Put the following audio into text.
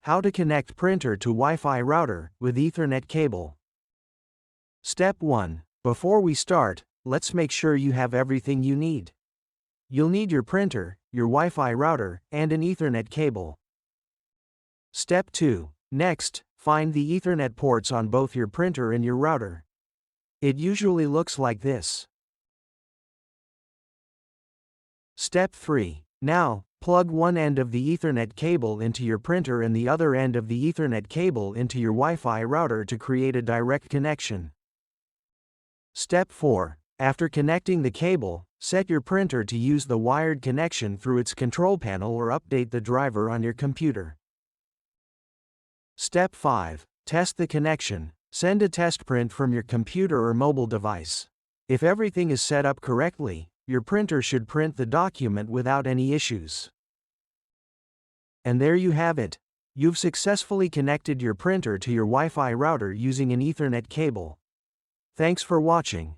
How to connect printer to Wi-Fi router with Ethernet cable. Step 1. Before we start, let's make sure you have everything you need. You'll need your printer, your Wi-Fi router, and an Ethernet cable. Step 2. Next, find the Ethernet ports on both your printer and your router. It usually looks like this. Step 3. Now, plug one end of the Ethernet cable into your printer and the other end of the Ethernet cable into your Wi-Fi router to create a direct connection. Step 4. After connecting the cable, set your printer to use the wired connection through its control panel or update the driver on your computer. Step 5. Test the connection. Send a test print from your computer or mobile device. If everything is set up correctly, your printer should print the document without any issues. And there you have it. You've successfully connected your printer to your Wi-Fi router using an Ethernet cable. Thanks for watching.